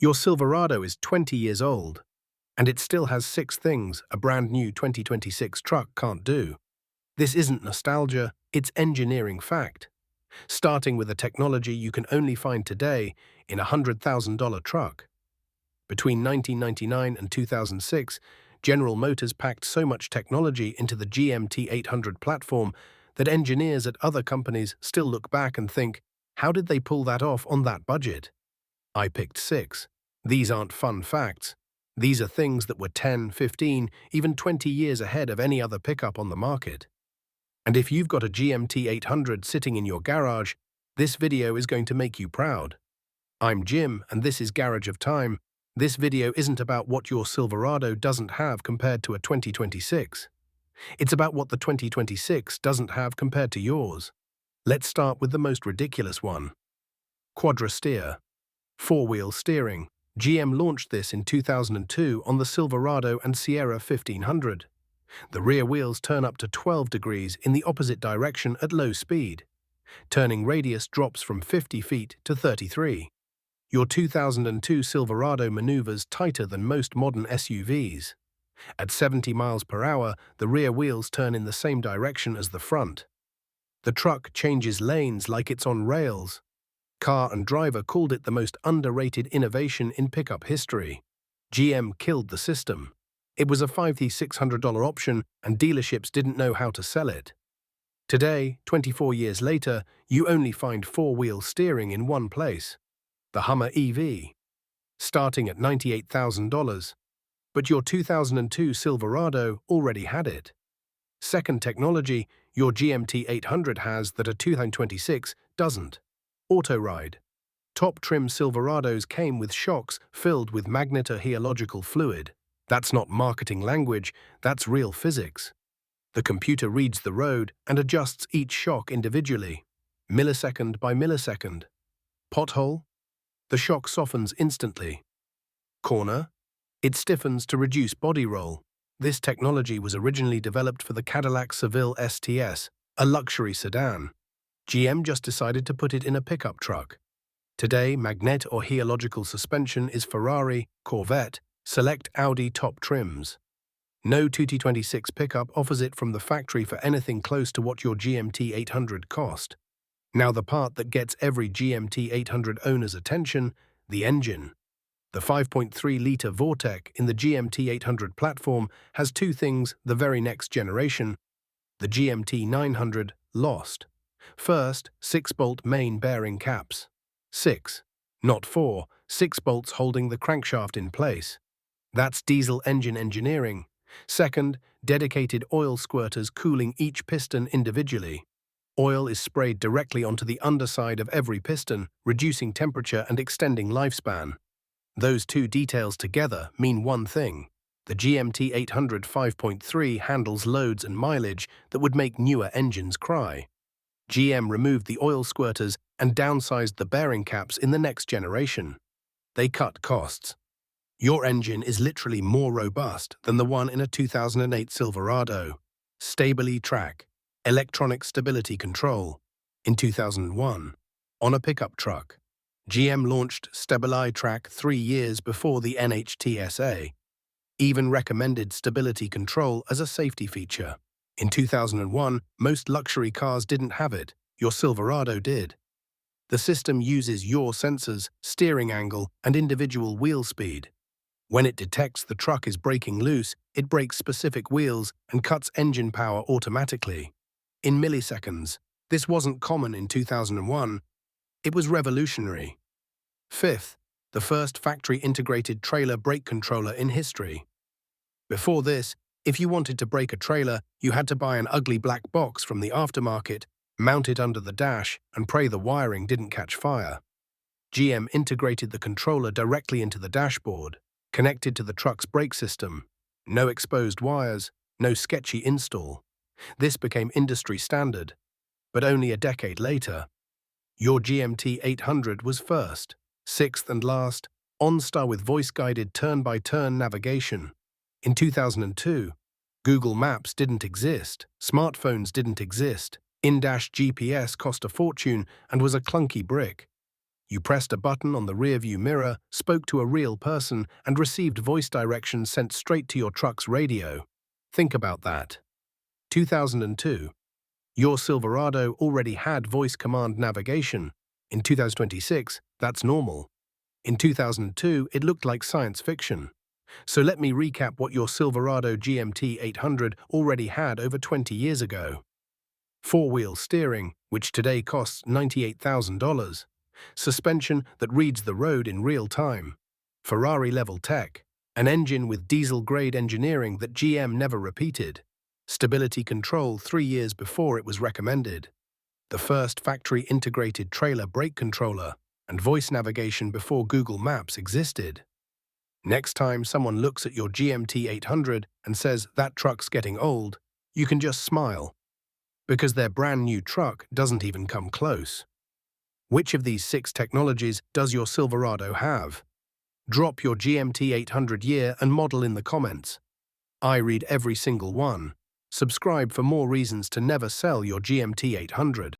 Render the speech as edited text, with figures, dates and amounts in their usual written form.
Your Silverado is 20 years old, and it still has 6 things a brand new 2026 truck can't do. This isn't nostalgia, it's engineering fact. Starting with a technology you can only find today in a $100,000 truck. Between 1999 and 2006, General Motors packed so much technology into the GMT-800 platform that engineers at other companies still look back and think, how did they pull that off on that budget? I picked 6. These aren't fun facts. These are things that were 10, 15, even 20 years ahead of any other pickup on the market. And if you've got a GMT-800 sitting in your garage, this video is going to make you proud. I'm Jim, and this is Garage of Time. This video isn't about what your Silverado doesn't have compared to a 2026. It's about what the 2026 doesn't have compared to yours. Let's start with the most ridiculous one. Quadrasteer. 4-wheel steering. GM launched this in 2002 on the Silverado and Sierra 1500. The rear wheels turn up to 12 degrees in the opposite direction at low speed. Turning radius drops from 50 feet to 33. Your 2002 Silverado maneuvers tighter than most modern SUVs. At 70 miles per hour, the rear wheels turn in the same direction as the front. The truck changes lanes like it's on rails. Car and Driver called it the most underrated innovation in pickup history. GM killed the system. It was a $5,600 option, and dealerships didn't know how to sell it. Today, 24 years later, you only find 4-wheel steering in one place: the Hummer EV, starting at $98,000. But your 2002 Silverado already had it. Second technology your GMT-800 has that a 2026 doesn't. AutoRide. Top trim Silverados came with shocks filled with magneto-heliological fluid. That's not marketing language, that's real physics. The computer reads the road and adjusts each shock individually, millisecond by millisecond. Pothole? The shock softens instantly. Corner? It stiffens to reduce body roll. This technology was originally developed for the Cadillac Seville STS, a luxury sedan. GM just decided to put it in a pickup truck. Today, magnet or heliological suspension is Ferrari, Corvette, select Audi top trims. No 2026 pickup offers it from the factory for anything close to what your GMT-800 cost. Now the part that gets every GMT-800 owner's attention, the engine. The 5.3-litre Vortec in the GMT-800 platform has 2 things the very next generation. The GMT-900 lost. First, 6-bolt main bearing caps. 6, not 4, 6 bolts holding the crankshaft in place. That's diesel engine engineering. Second, dedicated oil squirters cooling each piston individually. Oil is sprayed directly onto the underside of every piston, reducing temperature and extending lifespan. Those 2 details together mean one thing. The GMT-800 5.3 handles loads and mileage that would make newer engines cry. GM removed the oil squirters and downsized the bearing caps in the next generation. They cut costs. Your engine is literally more robust than the one in a 2008 Silverado. StabiliTrak, electronic stability control. In 2001, on a pickup truck, GM launched StabiliTrak 3 years before the NHTSA. Even recommended stability control as a safety feature. In 2001, most luxury cars didn't have it. Your Silverado did. The system uses yaw sensors, steering angle, and individual wheel speed. When it detects the truck is breaking loose, it brakes specific wheels and cuts engine power automatically. In milliseconds. This wasn't common in 2001. It was revolutionary. Fifth, the first factory-integrated trailer brake controller in history. Before this, if you wanted to brake a trailer, you had to buy an ugly black box from the aftermarket, mount it under the dash, and pray the wiring didn't catch fire. GM integrated the controller directly into the dashboard, connected to the truck's brake system. No exposed wires, no sketchy install. This became industry standard, but only a decade later. Your GMT-800 was first. Sixth and last, OnStar with voice-guided turn-by-turn navigation. In 2002, Google Maps didn't exist, smartphones didn't exist, in-dash GPS cost a fortune and was a clunky brick. You pressed a button on the rearview mirror, spoke to a real person, and received voice directions sent straight to your truck's radio. Think about that. 2002. Your Silverado already had voice command navigation. In 2026, that's normal. In 2002, it looked like science fiction. So let me recap what your Silverado GMT-800 already had over 20 years ago. Four-wheel steering, which today costs $98,000. Suspension that reads the road in real time. Ferrari-level tech. An engine with diesel-grade engineering that GM never repeated. Stability control 3 years before it was recommended. The first factory-integrated trailer brake controller, and voice navigation before Google Maps existed. Next time someone looks at your GMT-800 and says that truck's getting old, you can just smile, because their brand new truck doesn't even come close. Which of these 6 technologies does your Silverado have? Drop your GMT-800 year and model in the comments. I read every single one. Subscribe for more reasons to never sell your GMT-800.